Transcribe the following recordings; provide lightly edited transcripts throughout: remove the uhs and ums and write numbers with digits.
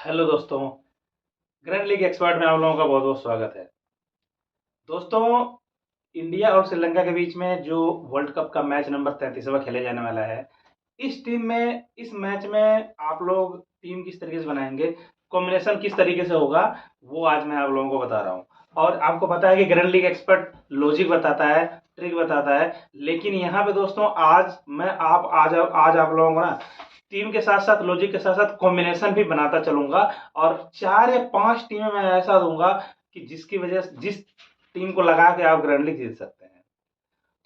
Hello दोस्तों। Grand league expert में आप लोगों का बहुत बहुत स्वागत है। दोस्तों, इंडिया और श्रीलंका के बीच में जो वर्ल्ड कप का मैच नंबर 33वां खेले जाने वाला है, इस मैच में आप लोग टीम किस तरीके से बनाएंगे, कॉम्बिनेशन किस तरीके से होगा, वो आज मैं आप लोगों को बता रहा हूँ। और आपको पता है कि ग्रैंड लीग एक्सपर्ट लॉजिक बताता है, ट्रिक बताता है, लेकिन यहाँ पे दोस्तों आज आप लोगों को ना टीम के साथ साथ लॉजिक के साथ साथ कॉम्बिनेशन भी बनाता चलूंगा। और 4 या 5 टीमें मैं ऐसा दूंगा कि जिसकी वजह से जिस टीम को लगा के आप ग्रैंड लीग जीत सकते हैं।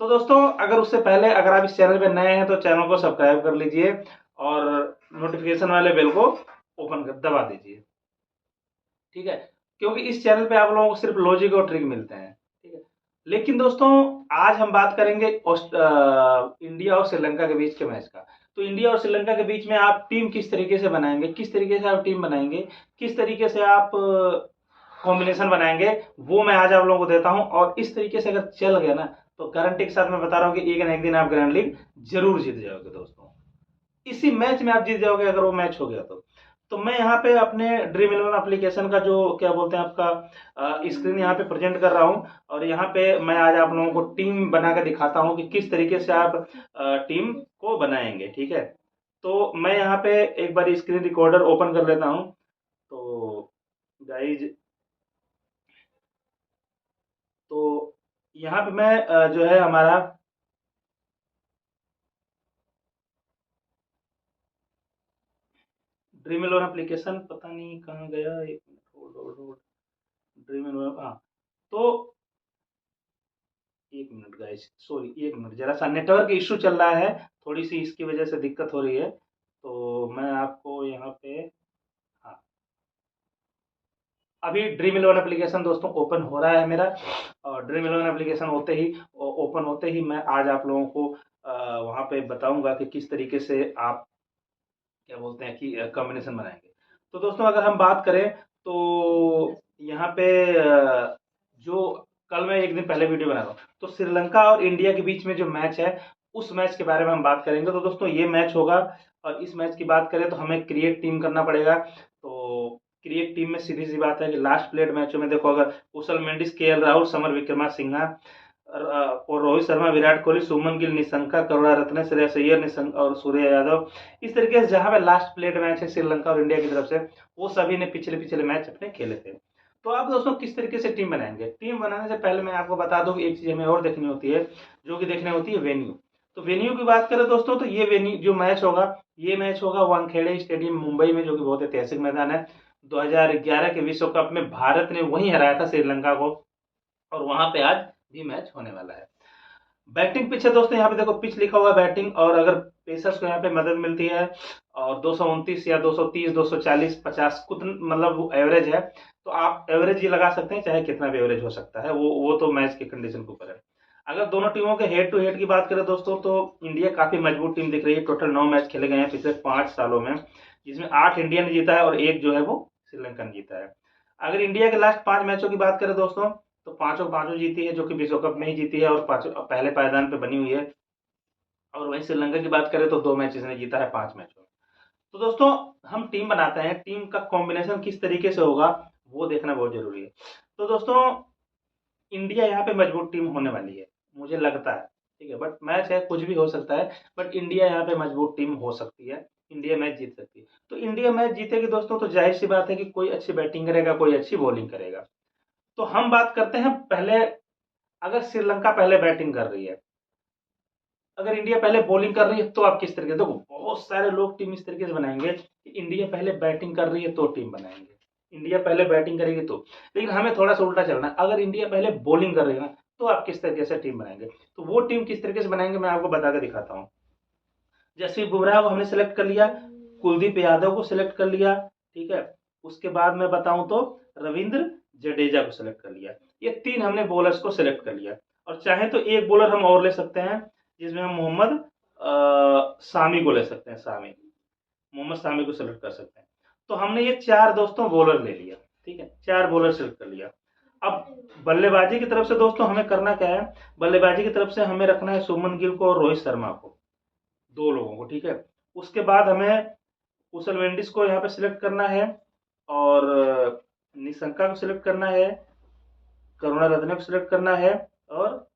तो दोस्तों, अगर उससे पहले अगर आप इस चैनल पे नए हैं तो चैनल को सब्सक्राइब कर लीजिए और नोटिफिकेशन वाले बेल को ओपन कर दबा दीजिए। ठीक है, क्योंकि इस चैनल पे आप लोगों को सिर्फ लॉजिक और ट्रिक मिलते हैं। ठीक है, लेकिन दोस्तों आज हम बात करेंगे इंडिया और श्रीलंका के बीच के मैच का। तो इंडिया और श्रीलंका के बीच में आप टीम किस तरीके से बनाएंगे, किस तरीके से आप टीम बनाएंगे, किस तरीके से आप कॉम्बिनेशन बनाएंगे, वो मैं आज आप लोगों को देता हूं। और इस तरीके से अगर चल गया ना, तो गारंटी के साथ मैं बता रहा हूं कि एक ना एक दिन आप ग्रैंड लीग जरूर जीत जाओगे दोस्तों। इसी मैच में आप जीत जाओगे अगर वो मैच हो गया तो मैं यहाँ पे अपने ड्रीम इलेवन एप्लीकेशन का जो क्या बोलते हैं आपका स्क्रीन यहाँ पे प्रेजेंट कर रहा हूँ। और यहाँ पे मैं आज आप लोगों को टीम बना के दिखाता हूँ कि किस तरीके से आप टीम को बनाएंगे। ठीक है, तो मैं यहाँ पे एक बार स्क्रीन रिकॉर्डर ओपन कर लेता हूँ। तो गाइज, तो यहाँ पे मैं जो है हमारा ड्रीम इलेवन एप्लीकेशन पता नहीं कहाँ गया, एक minute, hold hold hold. Dream eleven, हाँ। तो एक मिनट गाइस, सॉरी, एक मिनट, जरा सा नेटवर्क इशू चल रहा है, थोड़ी सी इसकी वजह से दिक्कत हो रही है। तो मैं आपको यहाँ पे, हाँ, अभी ड्रीम इलेवन एप्लीकेशन दोस्तों ओपन हो रहा है मेरा। और ड्रीम इलेवन एप्लीकेशन होते ही, ओपन होते ही मैं आज आप लोगों को वहाँ पे बताऊंगा कि किस तरीके से आप क्या बोलते हैं कि कॉम्बिनेशन बनाएंगे। तो दोस्तों अगर हम बात करें तो यहाँ पे जो कल मैं एक दिन पहले वीडियो बना रहा हूँ, तो श्रीलंका और इंडिया के बीच में जो मैच है, उस मैच के बारे में हम बात करेंगे। तो दोस्तों ये मैच होगा, और इस मैच की बात करें तो हमें क्रिएट टीम करना पड़ेगा। तो क्रिएट टीम में सीधी सी बात है कि लास्ट प्लेड मैचों में देखो, अगर कुशल मेंडिस, केएल राहुल, समर विक्रमा सिंहा और रोहित शर्मा, विराट कोहली, सुमन गिल, निशंका, करुणारत्ने, श्रेयस अय्यर, निशंक और सूर्य यादव, इस तरीके से जहां पे लास्ट प्लेड मैच है श्रीलंका और इंडिया की तरफ से, वो सभी ने पिछले पिछले मैच अपने खेले थे। तो आप दोस्तों किस तरीके से टीम बनाएंगे, टीम बनाने से पहले मैं आपको बता दूं कि एक चीज हमें और देखनी होती है, जो कि देखनी होती है वेन्यू। तो वेन्यू की बात करें दोस्तों, तो ये वेन्यू जो मैच होगा, ये मैच होगा वानखेड़े स्टेडियम मुंबई में, जो कि बहुत ऐतिहासिक मैदान है। 2011 के विश्व कप में भारत ने वहीं हराया था श्रीलंका को, और वहां पे आज भी मैच होने वाला है। बैटिंग पिच है दोस्तों, यहाँ पे देखो पिच लिखा हुआ है बैटिंग, और अगर पेसर्स को यहाँ पे मदद मिलती है, और 229 या 230, 240, 50 कुछ मतलब एवरेज है, तो आप एवरेज ही लगा सकते हैं, चाहे कितना भी एवरेज हो सकता है, वो तो मैच के कंडीशन के ऊपर है। अगर दोनों टीमों के हेड टू हेड की बात करें दोस्तों, तो इंडिया काफी मजबूत टीम दिख रही है। टोटल 9 मैच खेले गए हैं पिछले 5 सालों में, जिसमें 8 इंडिया ने जीता है और एक जो है वो श्रीलंका ने जीता है। अगर इंडिया के लास्ट 5 मैचों की बात करें दोस्तों, तो पांचों पांचों जीती है, जो कि विश्व कप में ही जीती है और पांचों पहले पायदान पे बनी हुई है। और वहीं श्रीलंका की बात करें तो 2 मैच इसने जीता है 5 मैचों में। तो दोस्तों, हम टीम बनाते हैं, टीम का कॉम्बिनेशन किस तरीके से होगा वो देखना बहुत जरूरी है। तो दोस्तों, इंडिया यहाँ पे मजबूत टीम होने वाली है, मुझे लगता है। ठीक है, बट मैच है, कुछ भी हो सकता है, बट इंडिया यहाँ पे मजबूत टीम हो सकती है, इंडिया मैच जीत सकती है। तो इंडिया मैच जीतेगी दोस्तों, तो जाहिर सी बात है कि कोई अच्छी बैटिंग करेगा, कोई अच्छी बॉलिंग करेगा। तो हम बात करते हैं पहले, अगर श्रीलंका पहले बैटिंग कर रही है, अगर इंडिया पहले बॉलिंग कर रही है, तो आप किस तरीके, देखो बहुत सारे लोग टीम इस तरीके से बनाएंगे कि इंडिया पहले बैटिंग कर रही है तो टीम बनाएंगे, इंडिया पहले बैटिंग करेगी तो। लेकिन हमें थोड़ा सा उल्टा चलना है, अगर इंडिया पहले बॉलिंग कर रही है ना, तो आप किस तरीके से टीम बनाएंगे। तो वो टीम किस तरीके से बनाएंगे मैं आपको बता के दिखाता हूँ। जसप्रीत बुमराह को हमने सेलेक्ट कर लिया, कुलदीप यादव को सिलेक्ट कर लिया। ठीक है, उसके बाद मैं बताऊं तो रविंद्र जडेजा को सिलेक्ट कर लिया। ये 3 हमने बॉलर्स को सिलेक्ट कर लिया। और चाहे तो एक बॉलर हम और ले सकते हैं, जिसमें हम मोहम्मद सामी को ले सकते हैं, सामी, मोहम्मद सामी को सिलेक्ट कर सकते हैं। तो हमने ये 4 दोस्तों बॉलर ले लिया। ठीक है, 4 बॉलर सिलेक्ट कर लिया। अब बल्लेबाजी की तरफ से दोस्तों हमें करना क्या है, बल्लेबाजी की तरफ से हमें रखना है सुमन गिल को और रोहित शर्मा को, 2 लोगों को। ठीक है, उसके बाद हमें कुशल मेंडिस को यहाँ पे सिलेक्ट करना है, और निशंका को सिलेक्ट करना है, करुणारत्ने को सिलेक्ट करना है और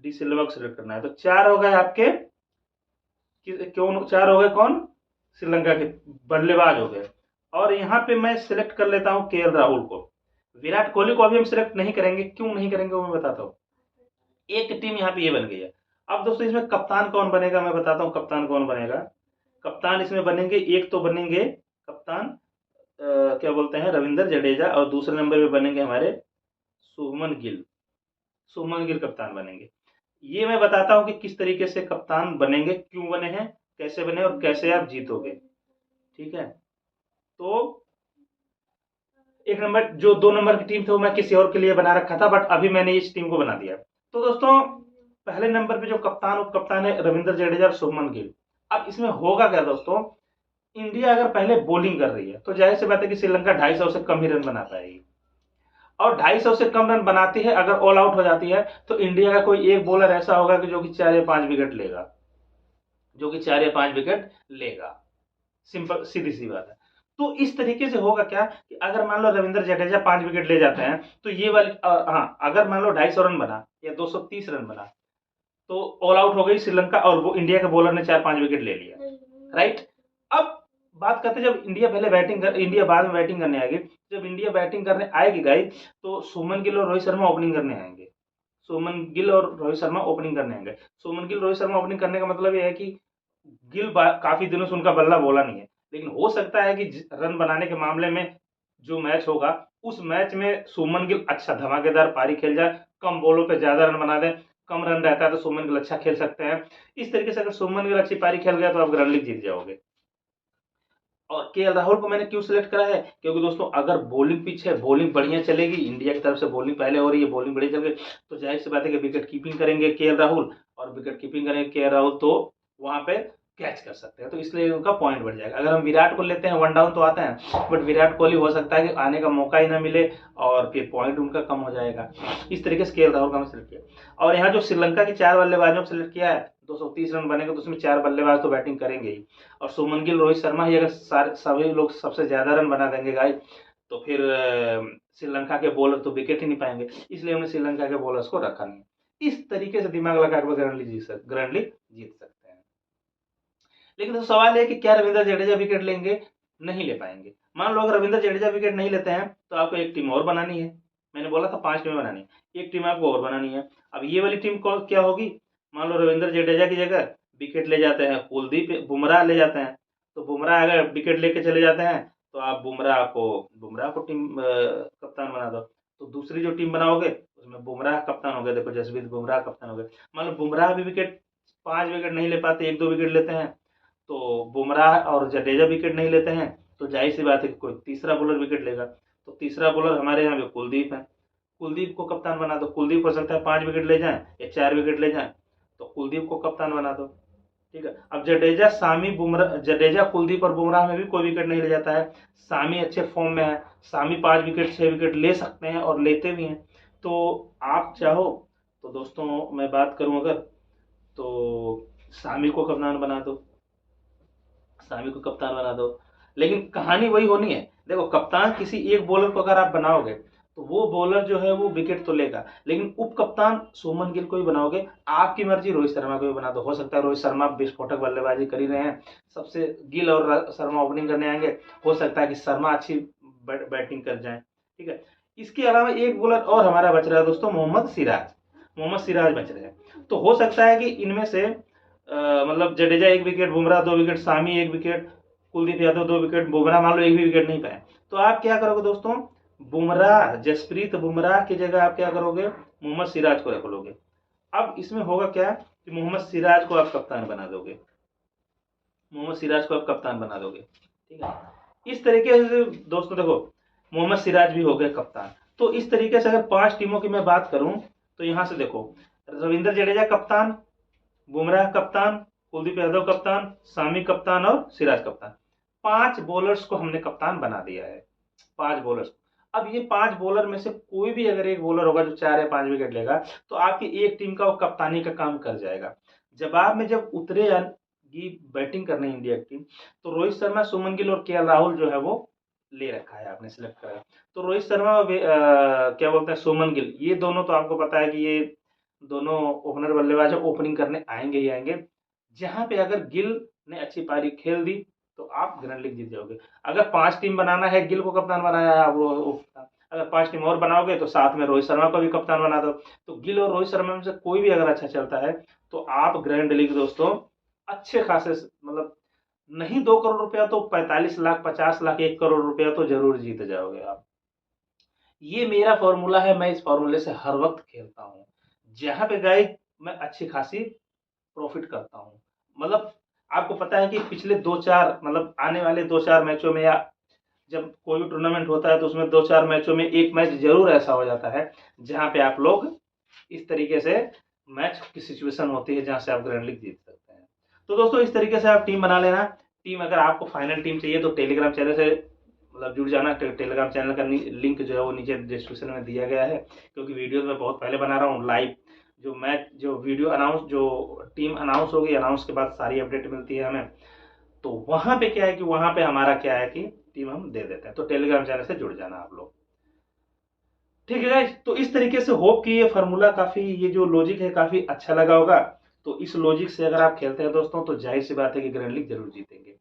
डी सिल्वा को सिलेक्ट करना है। तो 4 हो गए आपके, क्यों 4 हो गए? कौन? श्रीलंका के बल्लेबाज हो गए। और यहाँ पे मैं सिलेक्ट कर लेता हूँ केएल राहुल को। विराट कोहली को अभी हम सिलेक्ट नहीं करेंगे, क्यों नहीं करेंगे वो मैं बताता हूँ। एक टीम यहाँ पे ये बन गई है। अब दोस्तों इसमें कप्तान कौन बनेगा मैं बताता हूँ, कप्तान कौन बनेगा। कप्तान इसमें बनेंगे, एक तो बनेंगे कप्तान क्या बोलते हैं, रविंद्र जडेजा, और दूसरे नंबर पे बनेंगे हमारे शुभमन गिल। शुभमन गिल कप्तान बनेंगे। ये मैं बताता हूँ कि किस तरीके से कप्तान बनेंगे, क्यों बने हैं, कैसे बने और कैसे आप जीतोगे। ठीक है, तो एक नंबर जो 2 नंबर की टीम थी वो मैं किसी और के लिए बना रखा था, बट अभी मैंने इस टीम को बना दिया। तो दोस्तों पहले नंबर पे जो कप्तान उप कप्तान है रविंद्र जडेजा और शुभमन गिल। अब इसमें होगा क्या दोस्तों, इंडिया अगर पहले बॉलिंग कर रही है तो जाहिर सी बात है कि श्रीलंका 250 से कम ही रन बना पाएगी, और 250 से कम रन बनाती है अगर ऑल आउट हो जाती है तो इंडिया का कोई एक बॉलर ऐसा होगा कि जो कि 4 या 5 विकेट लेगा, जो कि 4 या 5 विकेट लेगा। सिंपल सीधी सी बात है। तो इस तरीके से होगा क्या कि अगर मान लो रविंद्र जडेजा 5 विकेट ले जाते हैं तो ये वाली हाँ, अगर मान लो 250 रन बना या 230 रन बना तो ऑल आउट हो गई श्रीलंका और वो इंडिया के बॉलर ने 4-5 विकेट ले लिया, राइट। अब बात करते हैं, जब इंडिया पहले इंडिया बाद में बैटिंग करने आएगी। जब इंडिया बैटिंग करने आएगी गाइस तो शुभमन गिल और रोहित शर्मा ओपनिंग करने आएंगे। शुभमन गिल और रोहित शर्मा ओपनिंग करने आएंगे। शुभमन गिल रोहित शर्मा ओपनिंग करने का मतलब ये है कि काफी दिनों से उनका बल्ला बोला नहीं है, लेकिन हो सकता है कि रन बनाने के मामले में जो मैच होगा उस मैच में शुभमन गिल अच्छा धमाकेदार पारी खेल जाए, कम बॉलों पे ज्यादा रन बना दे। कम रन रहता है तो शुभमन गिल अच्छा खेल सकते हैं। इस तरीके से अगर शुभमन गिल अच्छी पारी खेल गया तो आप ग्रैंड लीग जीत जाओगे। और केएल राहुल को मैंने क्यों सिलेक्ट करा है, क्योंकि दोस्तों अगर बॉलिंग पिच है, बॉलिंग बढ़िया चलेगी, इंडिया की तरफ से बॉलिंग पहले हो रही है, बॉलिंग बढ़िया चल गई तो जाहिर सी बात है कि विकेट कीपिंग करेंगे केएल राहुल, और विकेट कीपिंग करेंगे केएल राहुल तो वहां पे कैच कर सकते हैं, तो इसलिए उनका पॉइंट बढ़ जाएगा। अगर हम विराट को लेते हैं 1 डाउन तो आता है, बट विराट कोहली हो सकता है कि आने का मौका ही ना मिले और फिर पॉइंट उनका कम हो जाएगा। इस तरीके से केएल राहुल का मैं सिलेक्ट किया। और यहाँ जो श्रीलंका के 4 बल्लेबाजों को सिलेक्ट किया है, 230 रन बनेगा तो उसमें 4 बल्लेबाज तो बैटिंग करेंगे ही, और शुभमन गिल रोहित शर्मा ही अगर सभी लोग सबसे ज्यादा रन बना देंगे गाइस तो फिर श्रीलंका के बॉलर तो विकेट ही नहीं पाएंगे, इसलिए हमने श्रीलंका के बॉलर्स को रखा नहीं। इस तरीके से दिमाग लगा कर ग्रैंड लीग जीत सकते हैं। लेकिन तो सवाल है कि क्या रविंद्र जडेजा विकेट लेंगे? नहीं ले पाएंगे। मान लो अगर रविंद्र जडेजा विकेट नहीं लेते हैं तो आपको एक टीम और बनानी है। मैंने बोला था 5 टीमें बनानी है, एक टीम आपको और बनानी है। अब ये वाली टीम कौन क्या होगी, मान लो रविंद्र जडेजा की जगह विकेट ले जाते हैं कुलदीप बुमराह ले जाते हैं, तो बुमराह अगर विकेट लेके चले जाते हैं तो आप बुमराह को टीम कप्तान बना दो। तो दूसरी जो टीम बनाओगे उसमें बुमराह कप्तान हो गए, देखो जसप्रीत बुमराह कप्तान हो गए। मान लो बुमराह भी विकेट 5 विकेट नहीं ले पाते, 1-2 विकेट लेते हैं, तो बुमराह और जडेजा विकेट नहीं लेते हैं तो जाहिर सी बात है कि कोई तीसरा बॉलर विकेट लेगा। तो तीसरा बॉलर हमारे यहाँ पे कुलदीप है, कुलदीप को कप्तान बना दो। कुलदीप हो सकता है 5 विकेट ले जाए या 4 विकेट ले जाए, तो कुलदीप को कप्तान बना दो। ठीक है, अब जडेजा कुलदीप और बुमराह में भी कोई विकेट नहीं ले जाता है। सामी अच्छे फॉर्म में है, सामी 5 विकेट 6 विकेट ले सकते हैं और लेते भी हैं। तो आप चाहो तो दोस्तों मैं बात करूं अगर, तो सामी को कप्तान बना दो, सामी को कप्तान बना दो। लेकिन कहानी वही होनी है, देखो कप्तान किसी एक बॉलर को अगर आप बनाओगे तो वो बॉलर जो है वो विकेट तो लेगा, लेकिन उप कप्तान शुभमन गिल को ही बनाओगे, आपकी मर्जी रोहित शर्मा को भी बना दो। हो सकता है रोहित शर्मा विस्फोटक बल्लेबाजी कर ही रहे हैं, सबसे गिल और शर्मा ओपनिंग करने आएंगे, हो सकता है कि शर्मा अच्छी बैटिंग कर जाए। ठीक है, इसके अलावा एक बॉलर और हमारा बच रहा है दोस्तों, मोहम्मद सिराज। मोहम्मद सिराज बच रहे हैं, तो हो सकता है कि इनमें से मतलब जडेजा 1 विकेट, बुमराह 2 विकेट, सामी 1 विकेट, कुलदीप यादव 2 विकेट, बुमराह मान लो 1 भी विकेट नहीं पाए, तो आप क्या करोगे दोस्तों, बुमराह जसप्रीत बुमराह की जगह आप क्या करोगे, मोहम्मद सिराज को रख लोगे। अब इसमें होगा क्या कि मोहम्मद सिराज को आप कप्तान बना दोगे, मोहम्मद सिराज को आप कप्तान बना दोगे। ठीक है, इस तरीके से दोस्तों देखो मोहम्मद सिराज भी हो गए कप्तान। तो इस तरीके से अगर 5 टीमों की मैं बात करूं तो यहां से देखो रविंद्र जडेजा कप्तान, बुमराह कप्तान, कुलदीप यादव कप्तान, सामी कप्तान और सिराज कप्तान। 5 बॉलर्स को हमने कप्तान बना दिया है, 5 बॉलर्स। अब ये 5 बॉलर में से कोई भी अगर एक बॉलर होगा जो 4 या 5 विकेट लेगा तो आपकी एक टीम का वो कप्तानी का काम कर जाएगा। जवाब में जब उतरे बैटिंग करने इंडिया की टीम तो रोहित शर्मा, सुमन गिल और केएल राहुल जो है वो ले रखा है, आपने सिलेक्ट करा। तो रोहित शर्मा और क्या बोलते हैं शुभमन गिल, ये दोनों तो आपको पता है कि ये दोनों ओपनर बल्लेबाज ओपनिंग करने आएंगे ही आएंगे। जहां पे अगर गिल ने अच्छी पारी खेल दी तो आप ग्रैंड लीग जीत जाओगे। अगर 5 टीम बनाना है, गिल को कप्तान बनाया है आप अगर 5 टीम और बनाओगे तो साथ में रोहित शर्मा को भी कप्तान बना दो। तो गिल और रोहित शर्मा में से कोई भी अगर अच्छा चलता है तो आप ग्रैंड लीग दोस्तों अच्छे खासे, मतलब नहीं 2 करोड़ रुपया तो 45 लाख, 50 लाख, 1 करोड़ रुपया तो जरूर जीत जाओगे आप। ये मेरा फॉर्मूला है, मैं इस फॉर्मूले से हर वक्त खेलता हूँ। जहां पे गए मैं अच्छी खासी प्रॉफिट करता हूँ। मतलब आपको पता है कि पिछले 2-4, मतलब आने वाले 2-4 मैचों में, या जब कोई भी टूर्नामेंट होता है तो उसमें 2-4 मैचों में एक मैच जरूर ऐसा हो जाता है जहां पे आप लोग इस तरीके से मैच की सिचुएशन होती है जहां से आप ग्रैंड लीग जीत सकते हैं। तो दोस्तों इस तरीके से आप टीम बना लेना। टीम अगर आपको फाइनल टीम चाहिए तो टेलीग्राम चैनल से मतलब जुड़ जाना। टेलीग्राम चैनल का लिंक जो है वो नीचे डिस्क्रिप्शन में दिया गया है, क्योंकि वीडियो मैं बहुत पहले बना रहा हूँ लाइव। जो मैच, जो वीडियो अनाउंस, जो टीम अनाउंस होगी, अनाउंस के बाद सारी अपडेट मिलती है हमें। तो वहां पे क्या है कि वहां पे हमारा क्या है कि टीम हम दे देते हैं। तो टेलीग्राम चैनल से जुड़ जाना आप लोग। ठीक है गाइस, तो इस तरीके से होप कि ये फार्मूला काफी, ये जो लॉजिक है काफी अच्छा लगा होगा। तो इस लॉजिक से अगर आप खेलते हैं दोस्तों तो जाहिर सी बात है कि ग्रैंड लीग जरूर जीतेंगे,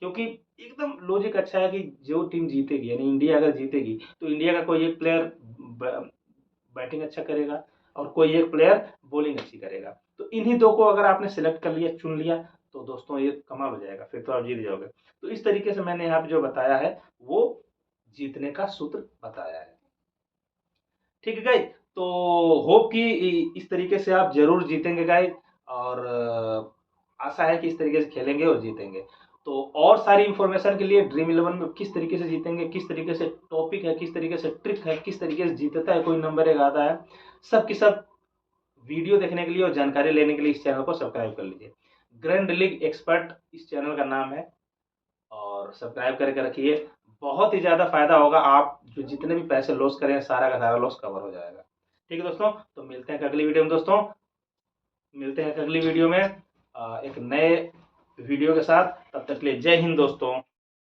क्योंकि एकदम लॉजिक अच्छा है कि जो टीम जीतेगी, यानी इंडिया अगर जीतेगी तो इंडिया का कोई एक प्लेयर बैटिंग अच्छा करेगा और कोई एक प्लेयर बॉलिंग अच्छी करेगा। तो इन्हीं दो को अगर आपने सिलेक्ट कर लिया, चुन लिया, तो दोस्तों ये कमाल हो जाएगा, फिर तो आप जीत जाओगे। तो इस तरीके से मैंने यहाँ पे जो बताया है वो जीतने का सूत्र बताया है। ठीक है गाइस, तो होप कि इस तरीके से आप जरूर जीतेंगे गाइस, और आशा है कि इस तरीके से खेलेंगे और जीतेंगे। तो और सारी इंफॉर्मेशन के लिए ड्रीम इलेवन में किस तरीके से जीतेंगे, किस तरीके से टॉपिक है, किस तरीके से ट्रिक है, किस तरीके से जीतता है कोई, नंबर एक आता है, सब की सब वीडियो देखने के लिए और जानकारी लेने के लिए इस चैनल को सब्सक्राइब कर लीजिए। ग्रैंड लीग एक्सपर्ट इस चैनल का नाम है, और सब्सक्राइब करके रखिए। बहुत ही ज़्यादा फायदा होगा, आप जो जितने भी पैसे लॉस करें सारा का सारा लॉस कवर हो जाएगा। ठीक है दोस्तों, तो मिलते हैं अगली वीडियो में दोस्तों, मिलते हैं अगली वीडियो में एक नए वीडियो के साथ। तब तक के लिए जय हिंद दोस्तों।